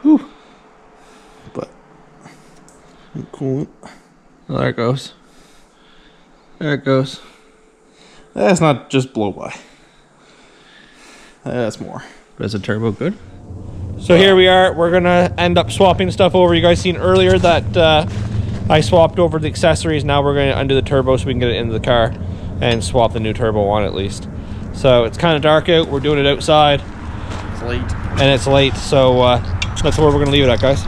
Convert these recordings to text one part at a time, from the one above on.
Whew. But coolant. Oh, there it goes. There it goes. That's not just blow by. That's more. But is the turbo good? So here we are. We're gonna end up swapping stuff over. You guys seen earlier that I swapped over the accessories. Now we're gonna undo the turbo so we can get it into the car and swap the new turbo on at least. So it's kind of dark out. We're doing it outside. It's late. And it's late, so that's where we're gonna leave it at, guys.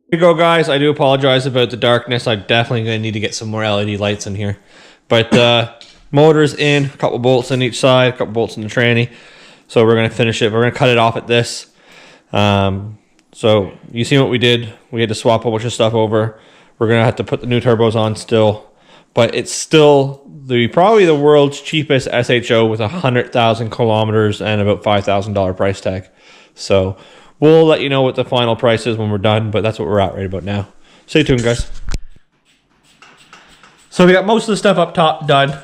Here you go, guys. I do apologize about the darkness. I'm definitely going to need to get some more LED lights in here. But motor's in, a couple bolts in each side, a couple bolts in the tranny. So we're going to finish it. We're going to cut it off at this. So you see what we did. We had to swap a bunch of stuff over. We're going to have to put the new turbos on still. But it's still probably the world's cheapest SHO with 100,000 kilometers and about $5,000 price tag. So we'll let you know what the final price is when we're done, but that's what we're at right about now. Stay tuned, guys. So we got most of the stuff up top done.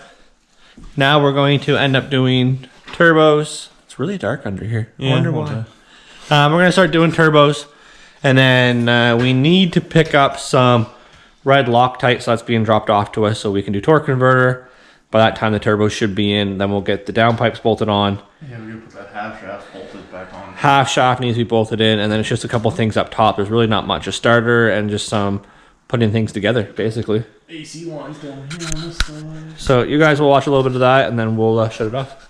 Now we're going to end up doing turbos. It's really dark under here. I wonder why. We're going to start doing turbos. And then we need to pick up some red Loctite, so that's being dropped off to us so we can do torque converter. By that time the turbos should be in. Then we'll get the downpipes bolted on. Yeah, we're going to put that half shaft bolted back on. Half shaft needs to be bolted in, and then it's just a couple things up top. There's really not much. A starter and just some putting things together, basically. AC lines down here on this side. So you guys will watch a little bit of that, and then we'll shut it off.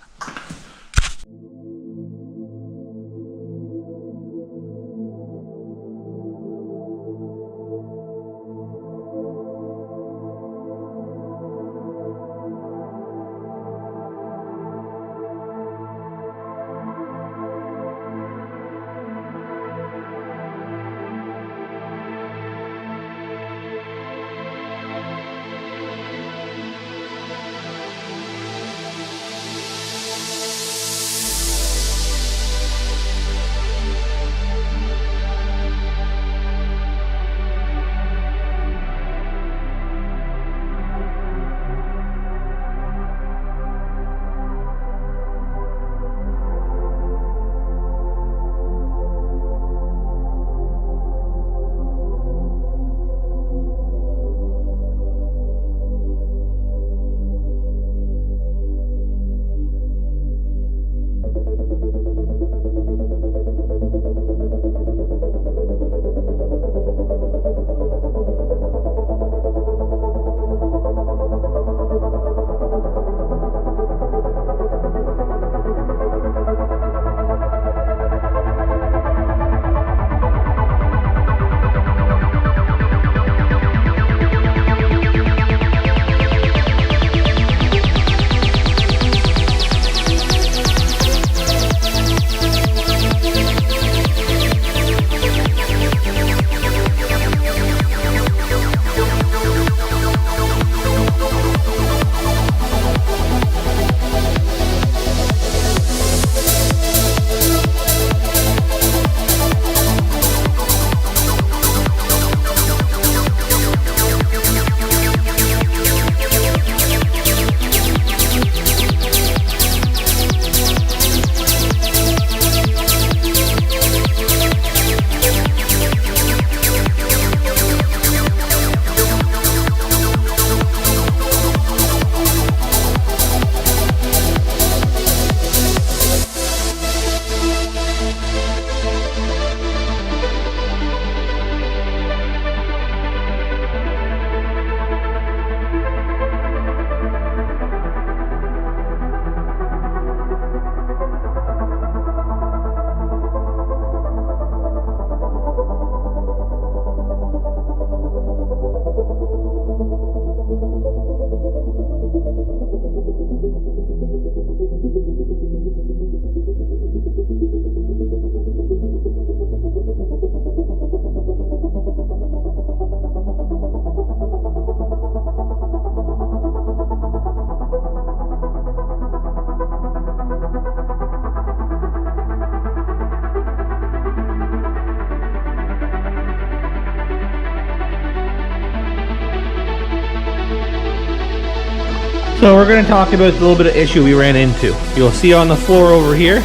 So we're going to talk about the little bit of issue we ran into. You'll see on the floor over here,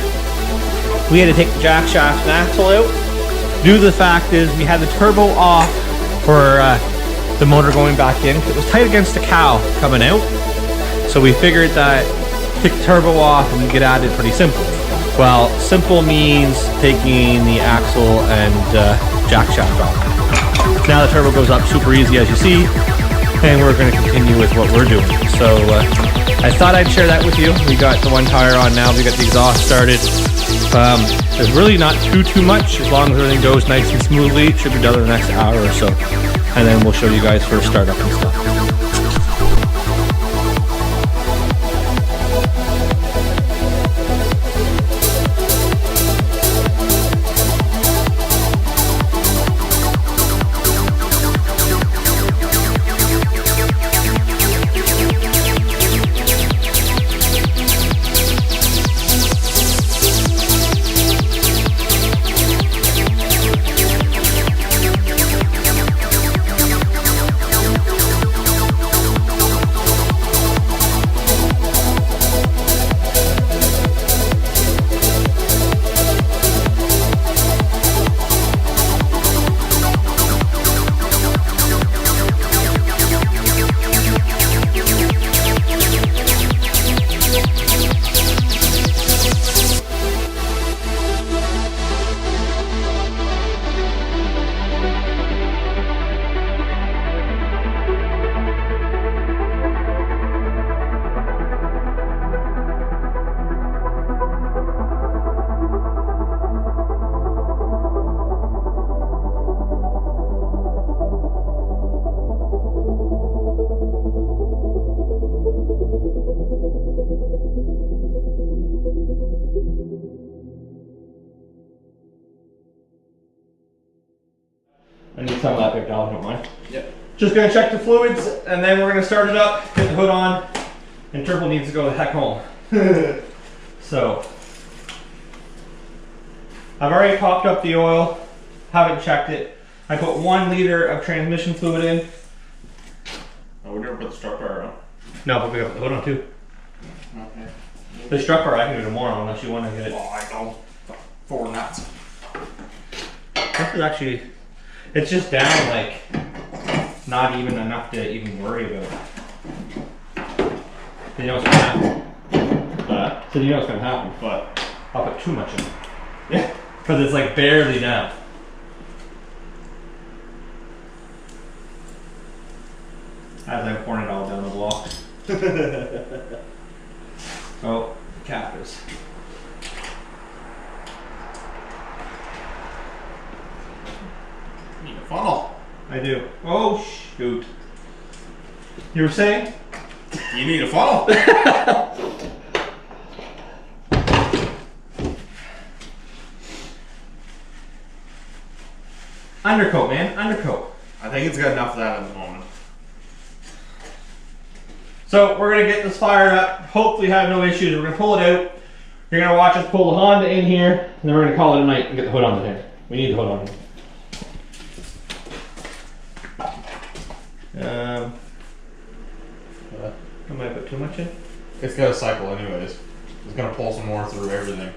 we had to take the jack shaft and axle out. Due to the fact is we had the turbo off for the motor going back in. It was tight against the cow coming out. So we figured that take the turbo off and get at it pretty simple. Well, simple means taking the axle and jack shaft off. Now the turbo goes up super easy as you see, and we're going to continue with what we're doing. So I thought I'd share that with you. We got the one tire on now, we got the exhaust started. There's really not too much. As long as everything goes nice and smoothly, it should be done in the next hour or so. And then we'll show you guys first startup and stuff. I need some of that big dog, don't mind. Yep. Just gonna check the fluids and then we're gonna start it up, get the hood on, and Turbo needs to go the heck home. So, I've already popped up the oil, haven't checked it. I put 1 liter of transmission fluid in. Oh, we never put the struck bar on. No, but we got the hood on too. Okay. The struck bar I can do tomorrow unless you want to get it. Oh, I don't. 4 nuts. This is actually, it's just down like not even enough to even worry about. So you know what's gonna happen? So you know what's gonna happen? But I'll put too much in. Yeah. Because it's like barely down. As I'm pouring it all down the wall. Oh, the cap is. need a funnel. I do. Oh shoot. You were saying? You need a funnel. Undercoat, man. Undercoat. I think it's got enough of that at the moment. So we're gonna get this fired up. Hopefully have no issues. We're gonna pull it out. You're gonna watch us pull the Honda in here, and then we're gonna call it a night and get the hood on the tank. We need the hood on. I might put too much in. It's got a cycle anyways. It's gonna pull some more through everything.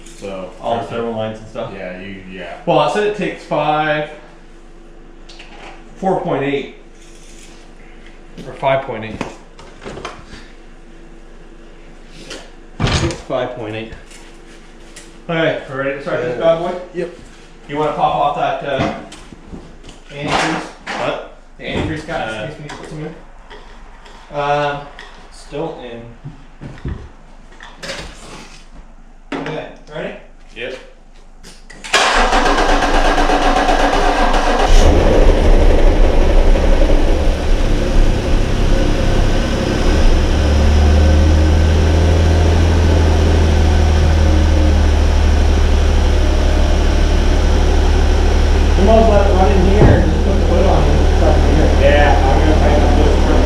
So All the thermal lines and stuff. yeah, yeah. Well, I said it takes 4.8 or 5.8. It's 5.8. Okay, we're ready to start this bad boy? Yep. You want to pop off that antifreeze? What? The antifreeze cap, in case we need to put some in. Still in. Okay, ready? Yep. You might let it run in here and just put the hood on and start from here. Yeah, I'm gonna tighten up this strip.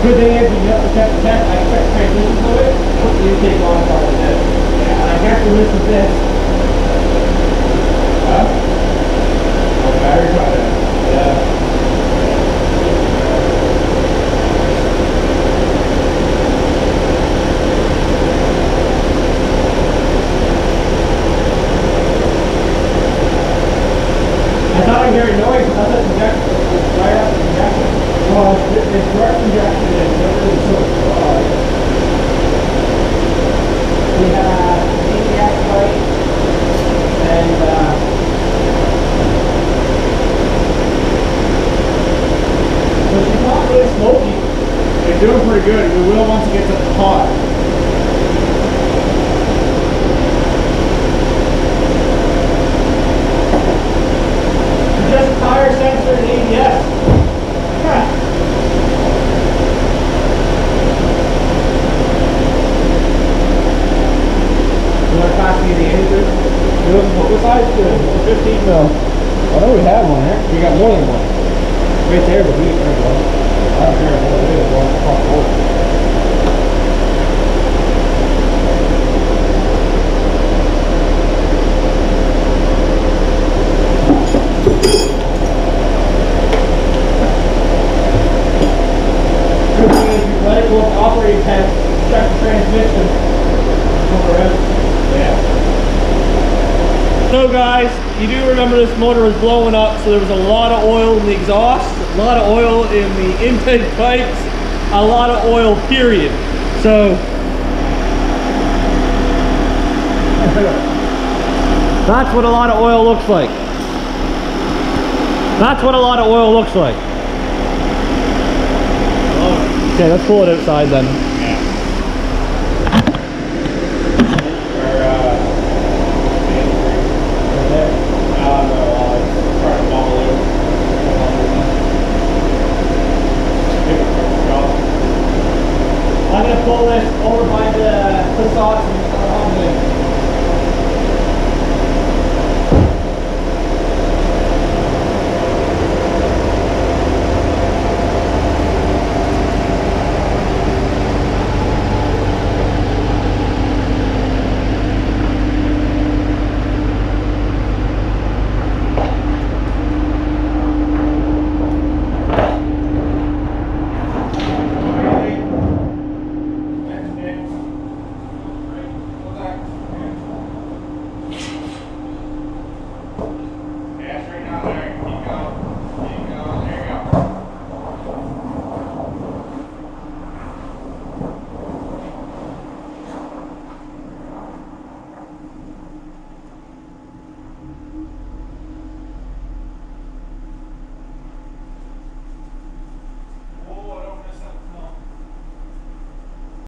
Good thing is, when you have to check the test, I expect transmission fluid. You take on part of this. Yeah. And I guess the risk of this. Huh? Oh, battery cut in. Yeah. I thought I'd hear a noise. I thought that's injection. Right after the injection. Well, it's direct injection and it's really so broad. We have ABS light and so she's not really smoky. It's doing pretty good. We will once it gets hot. Just tire sensor and ABS. Huh. You want to pass me the engine? What size is it? 15 mil. I know we have one there. We got more than one. Right there, but we didn't have one. I don't care what it is. One top four. Let it go up the operating pen, check the transmission. Yeah. So guys, you do remember this motor was blowing up, so there was a lot of oil in the exhaust, a lot of oil in the intake pipes, a lot of oil period. So that's what a lot of oil looks like. That's what a lot of oil looks like. Okay, let's pull it outside then. Yeah. I'm gonna pull this over by the push-offs and